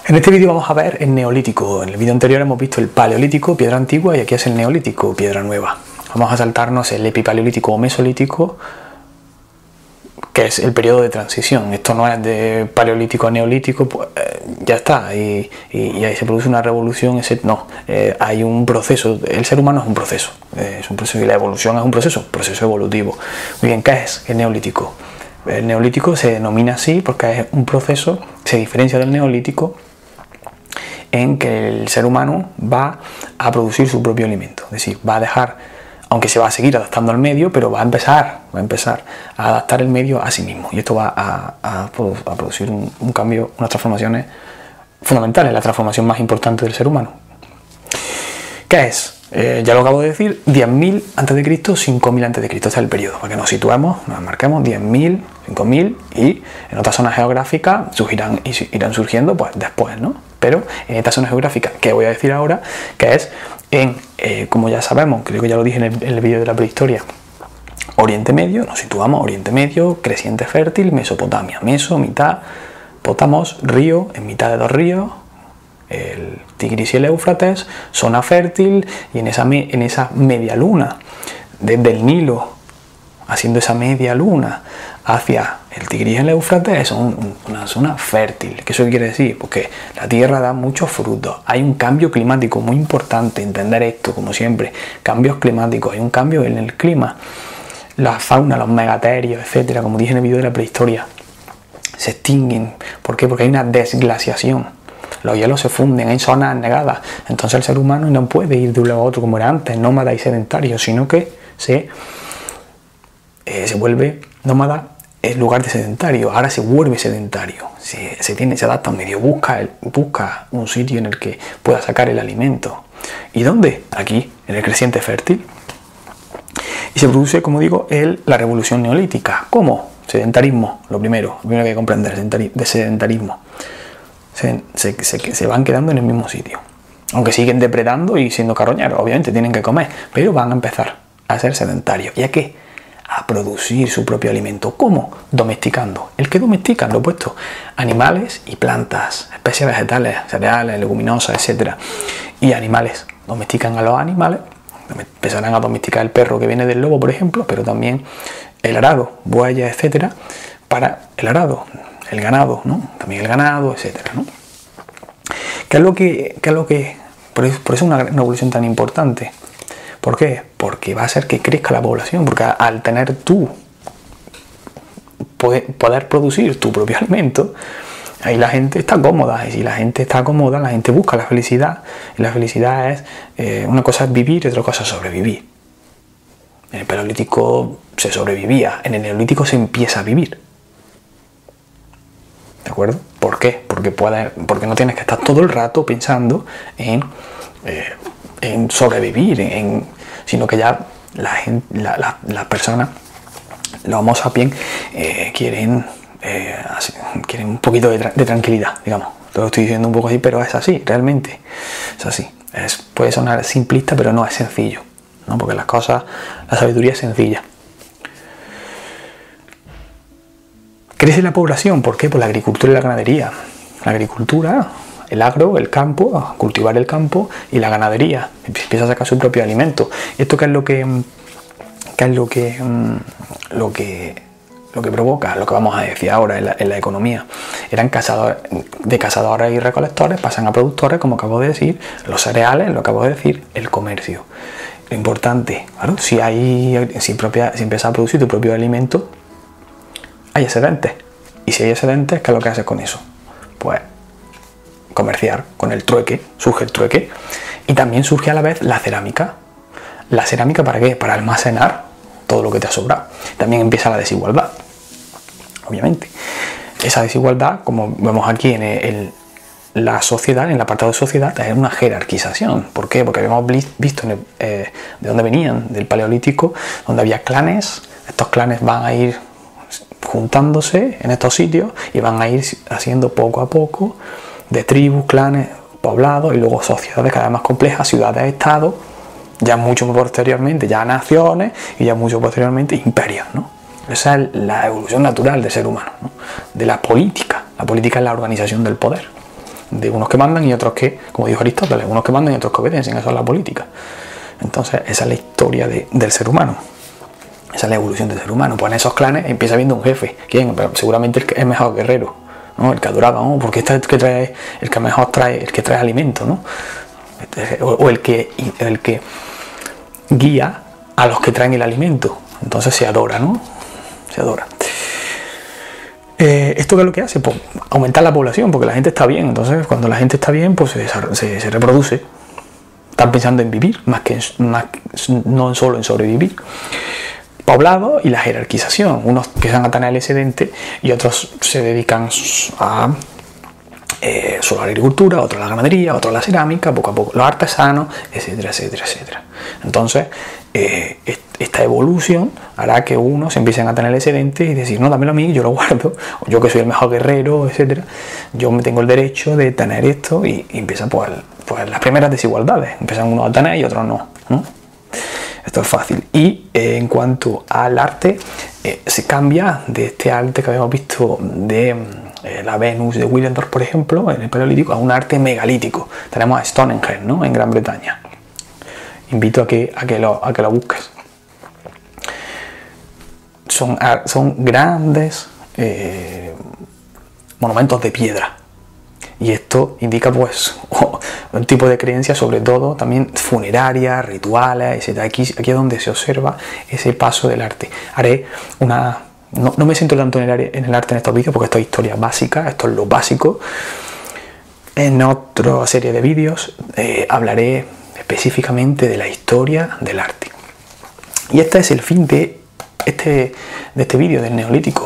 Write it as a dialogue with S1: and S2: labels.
S1: En este vídeo vamos a ver el neolítico. En el vídeo anterior hemos visto el paleolítico, piedra antigua, y aquí es el neolítico, piedra nueva. Vamos a saltarnos el epipaleolítico o mesolítico, que es el periodo de transición. Esto no es de paleolítico a neolítico, pues ya está, y ahí se produce una revolución. Hay un proceso. El ser humano es un proceso y la evolución es un proceso evolutivo. Muy bien, ¿qué es el neolítico? El neolítico se denomina así porque es un proceso, se diferencia del neolítico en que el ser humano va a producir su propio alimento, es decir, va a dejar, aunque se va a seguir adaptando al medio, pero va a empezar a adaptar el medio a sí mismo, y esto va a producir un cambio, unas transformaciones fundamentales, la transformación más importante del ser humano. ¿Qué es? Ya lo acabo de decir, 10.000 a.C., 5.000 a.C., este es el periodo, para que nos situemos, nos marquemos 10.000, 5.000, y en otras zonas geográficas irán surgiendo pues después, ¿no? Pero en esta zona geográfica que voy a decir ahora, que es como ya sabemos, creo que ya lo dije en el vídeo de la prehistoria, Oriente Medio, nos situamos Oriente Medio, creciente fértil, Mesopotamia, mitad, Potamos, río, en mitad de dos ríos, el Tigris y el Éufrates, zona fértil, y en esa media luna, desde el Nilo, haciendo esa media luna hacia el Tigris y el Éufrates, es una zona fértil. ¿Qué eso quiere decir? Porque la tierra da muchos frutos. Hay un cambio climático muy importante, entender esto, como siempre, cambios climáticos, hay un cambio en el clima. La fauna, los megaterios, etcétera, como dije en el vídeo de la prehistoria, se extinguen. ¿Por qué? Porque hay una desglaciación. Los hielos se funden, hay zonas anegadas. Entonces el ser humano no puede ir de un lado a otro como era antes, nómada y sedentario, sino que se vuelve nómada en lugar de sedentario. Ahora se vuelve sedentario, se adapta a un medio, busca un sitio en el que pueda sacar el alimento. ¿Y dónde? Aquí, en el creciente fértil. Y se produce, como digo, la revolución neolítica. ¿Cómo? Sedentarismo, lo primero que hay que comprender, de sedentarismo. Se van quedando en el mismo sitio, aunque siguen depredando y siendo carroñeros, obviamente tienen que comer, pero van a empezar a ser sedentarios. ¿Y a qué? A producir su propio alimento. ¿Cómo? Domesticando. ¿El que domestican? Lo opuesto. Animales y plantas, especies vegetales, cereales, leguminosas, etc. Y animales. Domestican a los animales. Empezarán a domesticar el perro que viene del lobo, por ejemplo, pero también el arado, bueyes, etc. para el arado. El ganado, ¿no? También el ganado, etcétera, ¿no? ¿Qué es lo que por eso es una revolución tan importante? ¿Por qué? Porque va a hacer que crezca la población, porque al tener poder producir tu propio alimento, ahí la gente está cómoda, y si la gente está cómoda, la gente busca la felicidad, y la felicidad es, una cosa es vivir y otra cosa es sobrevivir. En el paleolítico se sobrevivía, en el neolítico se empieza a vivir. ¿De acuerdo? ¿Por qué? Porque no tienes que estar todo el rato pensando en sobrevivir, sino que ya las personas, los homo sapiens, quieren un poquito de tranquilidad, digamos. Te lo estoy diciendo un poco así, pero es así, realmente. Es así. Puede sonar simplista, pero no es sencillo, ¿no? Porque la sabiduría es sencilla. Crece la población, ¿por qué? Por la agricultura y la ganadería. La agricultura, el agro, el campo, cultivar el campo, y la ganadería empieza a sacar su propio alimento. ¿Esto qué es lo que provoca? Lo que vamos a decir ahora en la economía. Eran cazadores y recolectores, pasan a productores, como acabo de decir, los cereales, lo acabo de decir, el comercio. Lo importante, claro, si empiezas a producir tu propio alimento, hay excedentes, y si hay excedentes, ¿qué es lo que haces con eso? Pues comerciar con el trueque, surge el trueque, y también surge a la vez la cerámica. ¿La cerámica para qué? Para almacenar todo lo que te ha sobrado. También empieza la desigualdad, obviamente. Esa desigualdad, como vemos aquí en la sociedad, en el apartado de sociedad, es una jerarquización. ¿Por qué? Porque habíamos visto de dónde venían, del paleolítico, donde había clanes. Estos clanes van a ir juntándose en estos sitios y van a ir haciendo poco a poco de tribus, clanes, poblados, y luego sociedades cada vez más complejas, ciudades-estados, ya mucho posteriormente, ya naciones, y ya mucho posteriormente imperios, ¿no? Esa es la evolución natural del ser humano, ¿no? De la política. La política es la organización del poder. de unos que mandan y otros que, como dijo Aristóteles, unos que mandan y otros que obedecen. Eso es la política. Entonces esa es la historia del ser humano. Esa es la evolución del ser humano. Pues en esos clanes empieza viendo un jefe. ¿Quién? Pero seguramente el que es mejor guerrero, ¿no? El que adoraba, ¿no? Porque este es el que trae, el que mejor trae, el que trae alimento, ¿no? O el que guía a los que traen el alimento. Entonces se adora, ¿no? Se adora. ¿Esto qué es lo que hace? Pues aumentar la población, porque la gente está bien. Entonces cuando la gente está bien, pues se reproduce. Están pensando en vivir, no solo en sobrevivir. Poblado y la jerarquización. Unos que se van a tener el excedente y otros se dedican a solo a la agricultura, otros a la ganadería, otros a la cerámica, poco a poco los artesanos, etcétera, etcétera, etcétera. Entonces, esta evolución hará que unos empiecen a tener el excedente y decir, no, dámelo a mí, yo lo guardo, o yo que soy el mejor guerrero, etcétera, yo me tengo el derecho de tener esto, y empiezan pues las primeras desigualdades. Empiezan unos a tener y otros no, ¿no? Esto es fácil. Y en cuanto al arte, se cambia de este arte que habíamos visto de la Venus de Willendorf, por ejemplo, en el Paleolítico, a un arte megalítico. Tenemos a Stonehenge, ¿no? En Gran Bretaña. Invito a que lo busques. Son grandes monumentos de piedra. Y esto indica pues un tipo de creencia, sobre todo también funeraria, rituales, etc. Aquí es donde se observa ese paso del arte. Haré una... No me siento tanto en el arte en estos vídeos porque esto es historia básica, esto es lo básico. En otra serie de vídeos hablaré específicamente de la historia del arte. Y este es el fin de este vídeo del Neolítico.